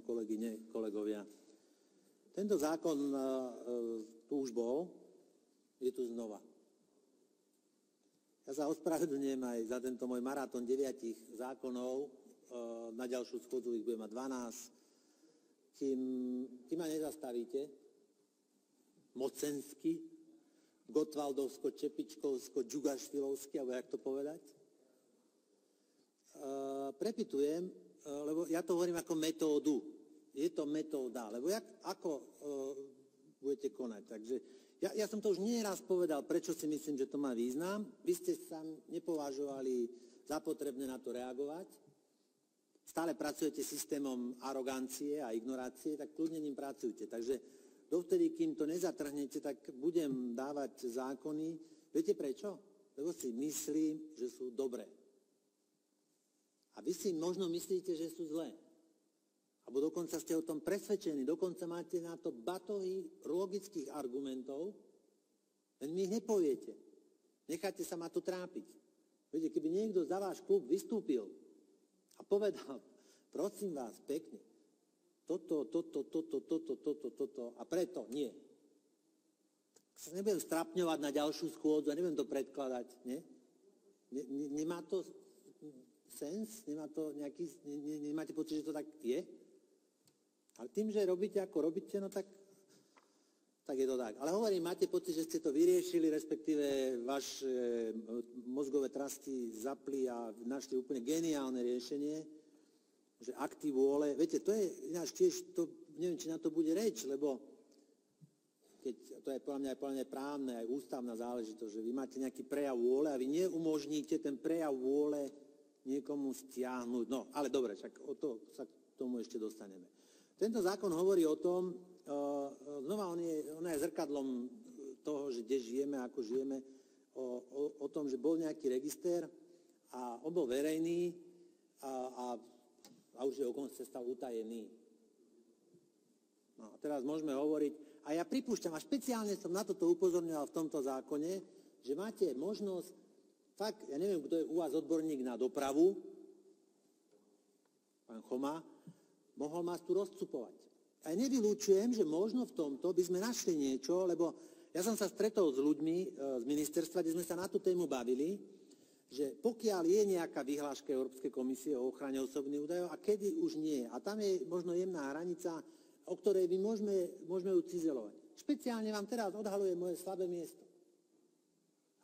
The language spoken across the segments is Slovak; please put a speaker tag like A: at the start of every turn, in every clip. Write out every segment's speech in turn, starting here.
A: kolegyne, kolegovia. Tento zákon tu už bol, je tu znova. Ja sa ospravedlňujem aj za tento môj maratón 9 zákonov, na ďalšiu schôdzu ich budem mať 12, kým ma nezastavíte, mocensky, Gottwaldovsko, Čepičkovsko, Džugašvilovsky, alebo jak to povedať. Prepytujem, lebo ja to hovorím ako metódu. Je to metóda, lebo ako budete konať. Takže ja som to už nieraz povedal, prečo si myslím, že to má význam. Vy ste sa nepovažovali za potrebné na to reagovať. Stále pracujete systémom arogancie a ignorácie, tak kľudne ním pracujte. Takže dovtedy, kým to nezatrhnete, tak budem dávať zákony. Viete prečo? Lebo si myslím, že sú dobré. A vy si možno myslíte, že sú zlé. Alebo dokonca ste o tom presvedčení, dokonca máte na to batohy logických argumentov, len mi ich nepoviete. Necháte sa ma to trápiť. Viete, keby niekto za váš klub vystúpil a povedal, prosím vás, pekne, toto a preto nie. Tak sa nebudem strapňovať na ďalšiu schôdzu a nebudem to predkladať, nie? Nemá to sens? Nemá to nejaký, nemáte pocit, že to tak je? Ale tým, že robíte ako robíte, no tak je to tak. Ale hovorím, máte pocit, že ste to vyriešili, respektíve vaše mozgové trasti zapli a našli úplne geniálne riešenie, že akty vôle. Viete, to je ináč tiež, neviem, či na to bude reč, lebo keď to je podľa mňa aj plne právne, aj ústavná záležitosť, že vy máte nejaký prejav vôle a vy neumožníte ten prejav vôle niekomu stiahnuť. No, ale dobre, však sa k tomu ešte dostaneme. Tento zákon hovorí o tom, znova on je zrkadlom toho, že kde žijeme, ako žijeme, o tom, že bol nejaký register a on bol verejný a už je okonce stal utajený. No a teraz môžeme hovoriť, a ja pripúšťam, a špeciálne som na toto upozorňoval v tomto zákone, že máte možnosť, fakt, ja neviem, kto je u vás odborník na dopravu, pán Choma, mohol nás tu rozcupovať. A nevylúčujem, že možno v tomto by sme našli niečo, lebo ja som sa stretol s ľuďmi z ministerstva, kde sme sa na tú tému bavili, že pokiaľ je nejaká vyhláška Európskej komisie o ochrane osobných údajov a kedy už nie. A tam je možno jemná hranica, o ktorej my môžeme ju cizelovať. Špeciálne vám teraz odhalujem moje slabé miesto.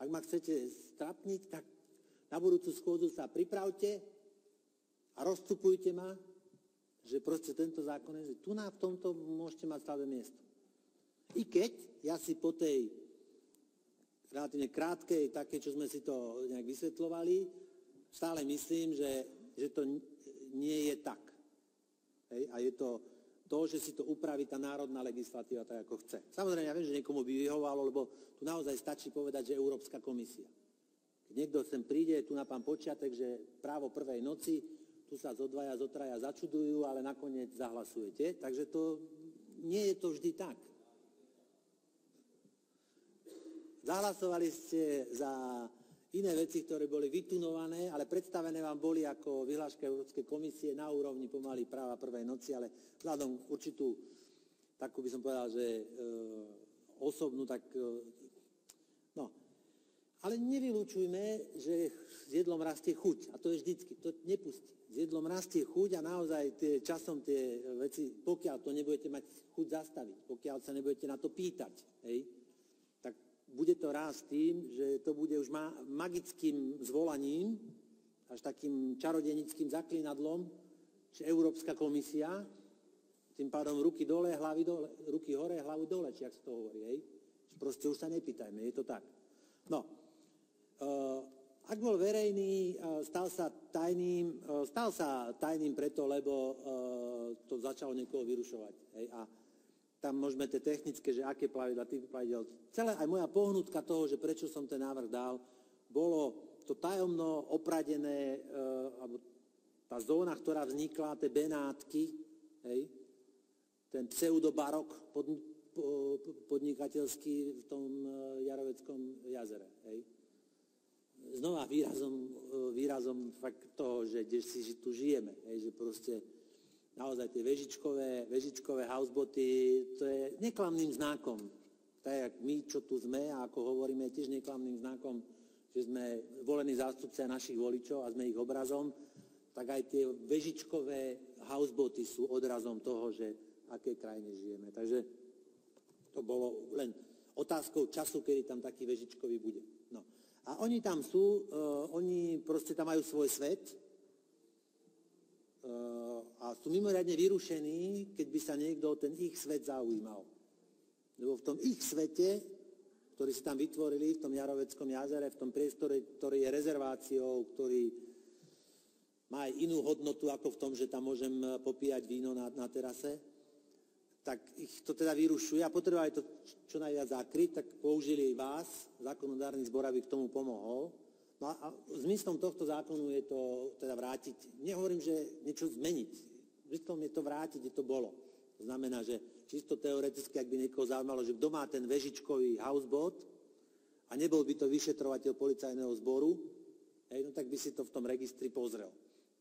A: Ak ma chcete strapniť, tak na budúcu schôdzu sa pripravte a rozcupujte ma, že proste tento zákon je, že tu v tomto môžete mať slabé miesto. I keď ja si po tej relatívne krátkej, také, čo sme si to nejak vysvetľovali, stále myslím, že to nie je tak. Hej? A je to, že si to upraví tá národná legislatíva tak, ako chce. Samozrejme, ja viem, že niekomu by vyhovalo, lebo tu naozaj stačí povedať, že Európska komisia. Keď niekto sem príde, tu na pán počiatek, že právo prvej noci, tu sa zotraja začudujú, ale nakoniec zahlasujete. Takže nie je to vždy tak. Zahlasovali ste za iné veci, ktoré boli vytunované, ale predstavené vám boli ako vyhláška Európskej komisie na úrovni pomaly práva prvej noci, ale vzhľadom určitú, takú by som povedal, že osobnú, tak no. Ale nevylučujme, že s jedlom rastie chuť. A to je vždycky, to nepustí. S jedlom rastie chuť a naozaj časom tie veci, pokiaľ to nebudete mať chuť zastaviť, pokiaľ sa nebudete na to pýtať, hej, tak bude to rásť tým, že to bude už magickým zvolaním, až takým čarodenickým zaklinadlom, že Európska komisia, tým pádom ruky dole, hlavy dole, ruky hore, hlavu dole, či ak sa to hovorí, hej. Proste už sa nepýtajme, je to tak. No. Ak bol verejný, stal sa tajným preto, lebo to začalo niekoho vyrušovať. Hej? A tam môžeme tie technické, že aké pravidlá, typy pravidel. Celé aj moja pohnutka toho, že prečo som ten návrh dal, bolo to tajomno opradené, alebo tá zóna, ktorá vznikla, tie Benátky, hej? Ten pseudobarok podnikateľský v tom Jaroveckom jazere. Hej? znova výrazom fakt toho, že si tu žijeme, že proste naozaj tie vežičkové houseboty, to je neklamným znakom. Tak, jak my, čo tu sme a ako hovoríme, tiež neklamným znakom, že sme volení zástupcia našich voličov a sme ich obrazom, tak aj tie vežičkové houseboty sú odrazom toho, že v akej krajine žijeme. Takže to bolo len otázkou času, kedy tam taký vežičkový bude. No. A oni tam sú, oni proste tam majú svoj svet a sú mimoriadne vyrušení, keď by sa niekto o ten ich svet zaujímal. Lebo v tom ich svete, ktorý si tam vytvorili, v tom Jaroveckom jazere, v tom priestore, ktorý je rezerváciou, ktorý má aj inú hodnotu ako v tom, že tam môžem popíjať víno na terase, tak ich to teda vyrušuje a potrebovali to čo najviac zakryť, tak použili vás, zákonodárny zbor, aby k tomu pomohol. No a zmyslom tohto zákonu je to teda vrátiť. Nehovorím, že niečo zmeniť. Zmyslom je to vrátiť, kde to bolo. To znamená, že čisto teoreticky, ak by niekoho zaujímalo, že kto má ten vežičkový houseboat a nebol by to vyšetrovateľ policajného zboru, no tak by si to v tom registri pozrel.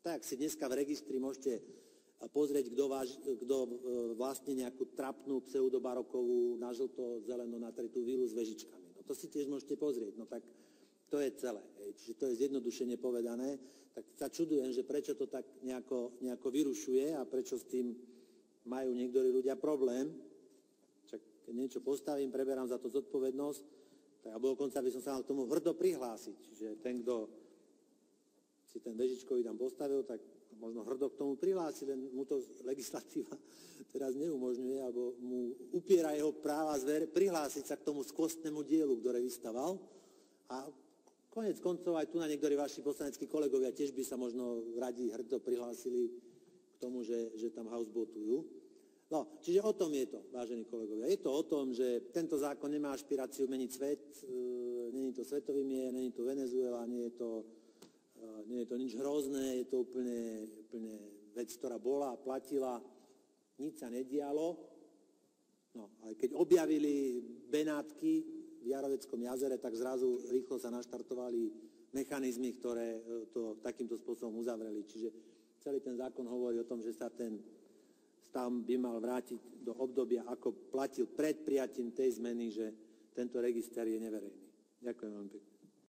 A: Tak si dneska v registri môžete pozrieť, kto vlastne nejakú trapnú pseudobarokovú nažlto zeleno natretú vilu s vežičkami. No to si tiež môžete pozrieť. No tak to je celé. Čiže to je zjednodušene povedané. Tak sa čudujem, že prečo to tak nejako vyrušuje a prečo s tým majú niektorí ľudia problém. Čak keď niečo postavím, preberám za to zodpovednosť, tak alebo dokonca by som sa mal k tomu hrdo prihlásiť. Že ten, kto si ten vežičkový tam postavil, tak možno hrdo k tomu prihlási, len mu to legislatíva teraz neumožňuje, alebo mu upiera jeho práva prihlásiť sa k tomu skvostnému dielu, ktoré vystaval. A konec koncov aj tu na niektorí vaši poslaneckí kolegovia tiež by sa možno radi hrdo prihlásili k tomu, že tam houseboatujú. No, čiže o tom je to, vážení kolegovia. Je to o tom, že tento zákon nemá ašpiráciu meniť svet, nie je to svetový mier, nie je to Venezuela, nie je to nič hrozné, je to úplne vec, ktorá bola a platila, nič sa nedialo. No, aj keď objavili Benátky v Jaroveckom jazere, tak zrazu rýchlo sa naštartovali mechanizmy, ktoré to takýmto spôsobom uzavreli. Čiže celý ten zákon hovorí o tom, že sa ten stav by mal vrátiť do obdobia, ako platil pred prijatím tej zmeny, že tento register je neverejný. Ďakujem veľmi pekne.